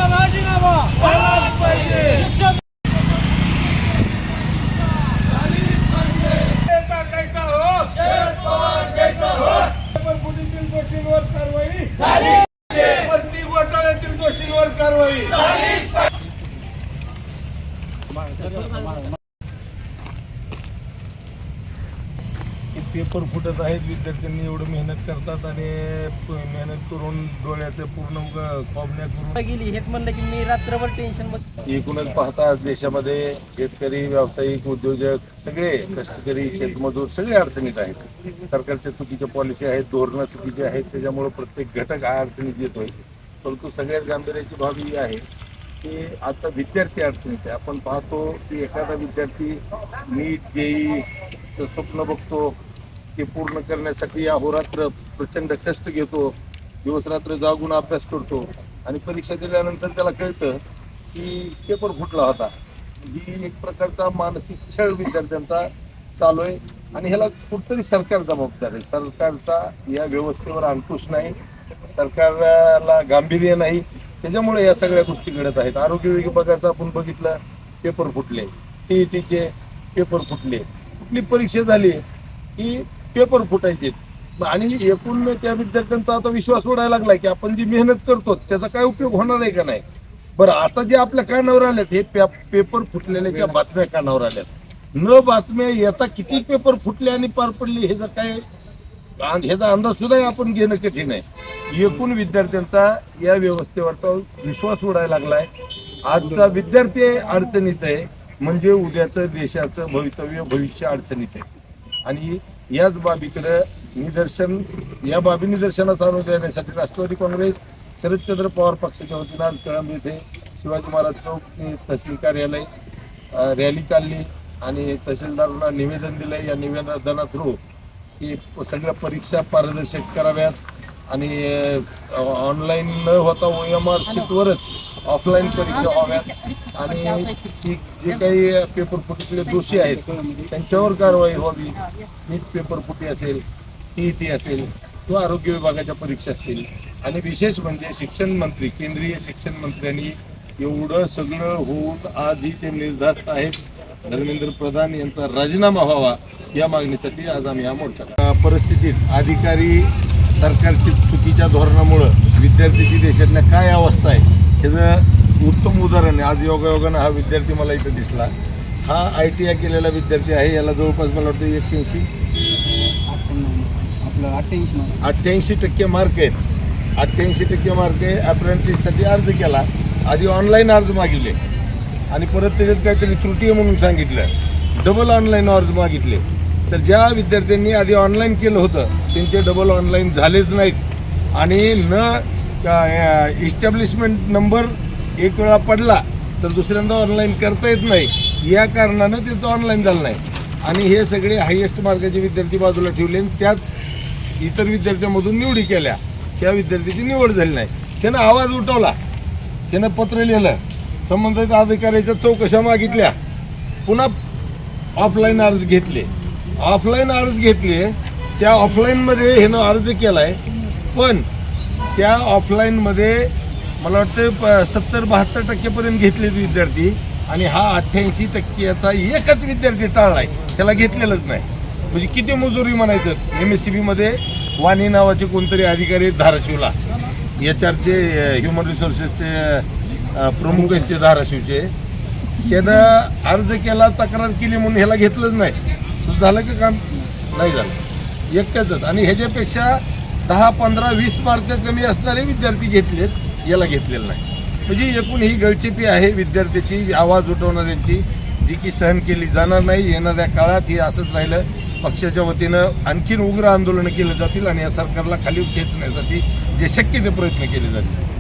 राजीनामा व्हायलाच पाहिजे. दोषींवर कारवाई झाली, भरती घोटाळ्यातील दोषींवर कारवाई झाली. पेपर फुटत आहेत, विद्यार्थ्यांनी एवढं मेहनत करतात आणि मेहनत करून डोळ्याचे पूर्ण कॉबण्या करून गेली हेच म्हणलं की मी रात्रभर टेन्शन मध्ये. एकूणच पाहता आज देशामध्ये शेतकरी, व्यावसायिक, उद्योजक सगळे, कष्टकरी, शेतमजूर सगळे अडचणीत आहेत. सरकारच्या चुकीच्या पॉलिसी आहेत, धोरणं चुकीची आहेत, त्याच्यामुळे प्रत्येक घटक हा अडचणीत येतोय. परंतु सगळ्यात गांभीर्याची बाब ही आहे की आता विद्यार्थी अडचणीत आहे. आपण पाहतो की एखादा विद्यार्थी नीट जेईचं स्वप्न बघतो, ते पूर्ण करण्यासाठी अहोरात्र प्रचंड कष्ट घेतो, दिवस रात्र जागून अभ्यास करतो आणि परीक्षा दिल्यानंतर त्याला कळतं की पेपर फुटला होता. ही एक प्रकारचा मानसिक छळ विद्यार्थ्यांचा चालू आहे आणि ह्याला कुठतरी सरकार जबाबदार आहे. सरकारचा या व्यवस्थेवर अंकुश नाही, सरकारला गांभीर्य नाही, त्याच्यामुळे या सगळ्या गोष्टी घडत आहेत. आरोग्य विभागाचं आपण बघितलं, पेपर फुटले, TETचे पेपर फुटले, कुठली परीक्षा झाली की पेपर फुटायचे आणि एकूण त्या विद्यार्थ्यांचा आता विश्वास उडायला लागलाय की आपण जी मेहनत करतो त्याचा काय उपयोग होणार आहे का नाही. बरं, आता जे आपल्या कानावर आल्यात हे पेपर फुटलेल्याच्या बातम्या कानावर आल्यात, न बातम्या येता किती पेपर फुटले आणि पार पडली ह्याचा काय ह्याचा अंदाज सुद्धा आपण घेणं कठीण आहे. एकूण विद्यार्थ्यांचा या व्यवस्थेवरचा विश्वास उडायला लागलाय. आजचा विद्यार्थी अडचणीत आहे म्हणजे उद्याचं देशाचं भविष्य अडचणीत आहे. आणि याच बाबीकडे या बाबी निदर्शनास आणून देण्यासाठी राष्ट्रवादी काँग्रेस शरदचंद्र पवार पक्षाच्या वतीनं आज कळंब येथे शिवाजी महाराज चौक ते तहसील कार्यालय रॅली काढली आणि तहसीलदारांना निवेदन दिलं. या निवेदना थ्रू की सगळ्या परीक्षा पारदर्शक कराव्यात आणि ऑनलाईन न होता OMR शीटवरच ऑफलाईन परीक्षा व्हाव्यात आणि जे काही पेपर फुटीतले दोषी आहेत त्यांच्यावर कारवाई व्हावी. नीट पेपर फुटी असेल, TET असेल किंवा आरोग्य विभागाच्या परीक्षा असतील. आणि विशेष म्हणजे शिक्षण मंत्री, केंद्रीय शिक्षण मंत्र्यांनी एवढं सगळं होऊन आजही ते निर्धास्त आहेत. धर्मेंद्र प्रधान यांचा राजीनामा व्हावा या मागणीसाठी आज आम्ही हा मोर्चा. परिस्थितीत अधिकारी सरकारची चुकीच्या धोरणामुळं विद्यार्थ्याची देशातल्या काय अवस्था आहे ह्याचं उत्तम उदाहरण आहे. आज योगायोगानं हा विद्यार्थी मला इथं दिसला. हा ITI केलेला विद्यार्थी आहे. याला जवळपास मला वाटतं 88% मार्क आहेत. 88% मार्क आहे. अप्रेंटिससाठी अर्ज केला, आधी ऑनलाईन अर्ज मागितले आणि परत त्याच्यात काहीतरी त्रुटी आहे म्हणून सांगितलं, डबल ऑनलाईन अर्ज मागितले. तर ज्या विद्यार्थ्यांनी आधी ऑनलाईन केलं होतं त्यांचे डबल ऑनलाईन झालेच नाहीत आणि न इस्टॅब्लिशमेंट नंबर एक वेळा पडला तर दुसऱ्यांदा ऑनलाईन करता येत नाही, या कारणानं त्याचं ऑनलाईन झालं नाही. आणि हे सगळे हायेस्ट मार्काचे विद्यार्थी बाजूला ठेवले आणि त्याच इतर विद्यार्थ्यांमधून निवडी केल्या. त्या विद्यार्थ्याची निवड झाली नाही. त्यानं आवाज उठवला, त्यानं पत्र लिहिलं, संबंधित अधिकाऱ्याच्या चौकशा मागितल्या, पुन्हा ऑफलाईन अर्ज घेतले. त्या ऑफलाईनमध्ये ह्यानं अर्ज केलाय पण त्या ऑफलाईनमध्ये मला वाटतं 70-72% घेतलेत विद्यार्थी आणि हा 88% एकच विद्यार्थी टाळलाय, त्याला घेतलेलंच नाही. म्हणजे किती मजुरी म्हणायचं. MSCB मध्ये वाणी नावाचे कोणतरी अधिकारी आहेत धाराशिवला, HRचे ह्युमन रिसोर्सेसचे प्रमुख आहेत ते धाराशिवचे. त्यानं अर्ज केला, तक्रार केली म्हणून ह्याला घेतलंच नाही. झालं का काम? नाही झालं, एकट्याच. आणि ह्याच्यापेक्षा 10, 15, 20 मार्क कमी असणारे विद्यार्थी घेतलेत, याला घेतलेलं नाही. म्हणजे एकूण ही गळचेपी आहे विद्यार्थ्याची, आवाज उठवणाऱ्यांची, जी की सहन केली जाणार नाही. येणाऱ्या काळात हे असंच राहिलं पक्षाच्या वतीनं आणखीन उग्र आंदोलनं केली जातील आणि या सरकारला खाली खेचण्यासाठी जे शक्य ते प्रयत्न केले जातील.